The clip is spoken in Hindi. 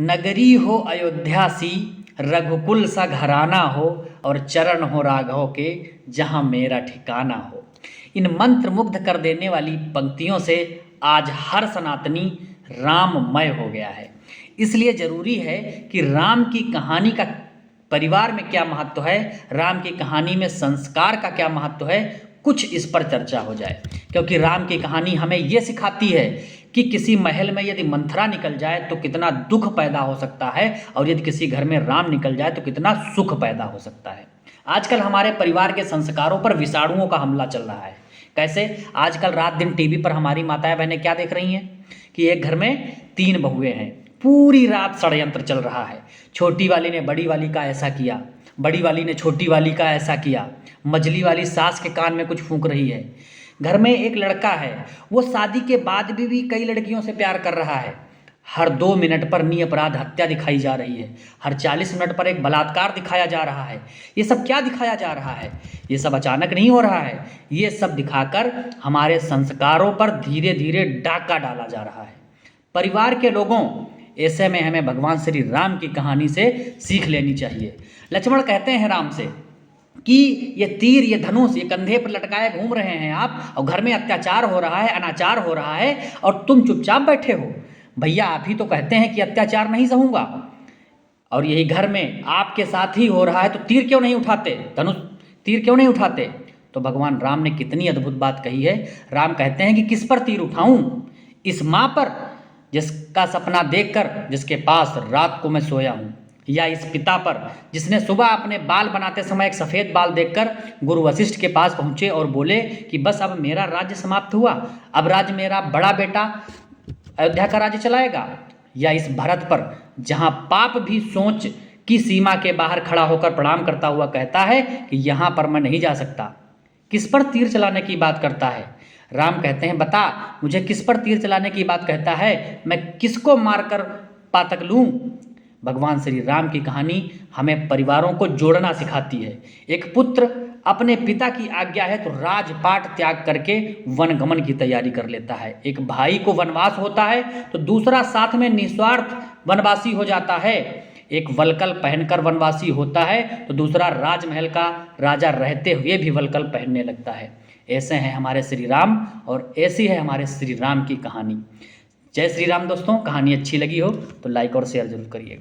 नगरी हो अयोध्या सी, रघुकुल सा घराना हो, और चरण हो राघव के जहाँ मेरा ठिकाना हो। इन मंत्र मुग्ध कर देने वाली पंक्तियों से आज हर सनातनी राममय हो गया है। इसलिए जरूरी है कि राम की कहानी का परिवार में क्या महत्व है, राम की कहानी में संस्कार का क्या महत्व है, कुछ इस पर चर्चा हो जाए। क्योंकि राम की कहानी हमें ये सिखाती है कि किसी महल में यदि मंथरा निकल जाए तो कितना दुख पैदा हो सकता है, और यदि किसी घर में राम निकल जाए तो कितना सुख पैदा हो सकता है। आजकल हमारे परिवार के संस्कारों पर विषाणुओं का हमला चल रहा है। कैसे? आजकल रात दिन टीवी पर हमारी माताएं बहनें क्या देख रही हैं कि एक घर में 3 बहुएं हैं, पूरी रात षड्यंत्र चल रहा है। छोटी वाली ने बड़ी वाली का ऐसा किया, बड़ी वाली ने छोटी वाली का ऐसा किया, मझली वाली सास के कान में कुछ फूंक रही है। घर में एक लड़का है, वो शादी के बाद भी कई लड़कियों से प्यार कर रहा है। हर 2 मिनट पर निरपराध हत्या दिखाई जा रही है, हर 40 मिनट पर एक बलात्कार दिखाया जा रहा है। ये सब क्या दिखाया जा रहा है? ये सब अचानक नहीं हो रहा है, ये सब दिखाकर हमारे संस्कारों पर धीरे धीरे डाका डाला जा रहा है। परिवार के लोगों, ऐसे में हमें भगवान श्री राम की कहानी से सीख लेनी चाहिए। लक्ष्मण कहते हैं राम से कि ये तीर, ये धनुष, ये कंधे पर लटकाए घूम रहे हैं आप, और घर में अत्याचार हो रहा है, अनाचार हो रहा है, और तुम चुपचाप बैठे हो। भैया आप ही तो कहते हैं कि अत्याचार नहीं सहूंगा, और यही घर में आपके साथ ही हो रहा है, तो तीर क्यों नहीं उठाते, धनुष तीर क्यों नहीं उठाते? तो भगवान राम ने कितनी अद्भुत बात कही है। राम कहते हैं कि किस पर तीर उठाऊं? इस माँ पर जिसका सपना देखकर जिसके पास रात को मैं सोया हूं, या इस पिता पर जिसने सुबह अपने बाल बनाते समय एक सफ़ेद बाल देखकर गुरु वशिष्ठ के पास पहुँचे और बोले कि बस अब मेरा राज्य समाप्त हुआ, अब राज्य मेरा बड़ा बेटा अयोध्या का राज्य चलाएगा। या इस भरत पर जहाँ पाप भी सोच की सीमा के बाहर खड़ा होकर प्रणाम करता हुआ कहता है कि यहाँ पर मैं नहीं जा सकता। किस पर तीर चलाने की बात करता है? राम कहते हैं बता मुझे किस पर तीर चलाने की बात कहता है, मैं किसको मारकर पातक लूँ? भगवान श्री राम की कहानी हमें परिवारों को जोड़ना सिखाती है। एक पुत्र अपने पिता की आज्ञा है तो राजपाट त्याग करके वनगमन की तैयारी कर लेता है। एक भाई को वनवास होता है तो दूसरा साथ में निस्वार्थ वनवासी हो जाता है। एक वलकल पहनकर वनवासी होता है तो दूसरा राजमहल का राजा रहते हुए भी वलकल पहनने लगता है। ऐसे हैं हमारे श्री राम, और ऐसी है हमारे श्री राम की कहानी। जय श्री राम दोस्तों। कहानी अच्छी लगी हो तो लाइक और शेयर जरूर करिएगा।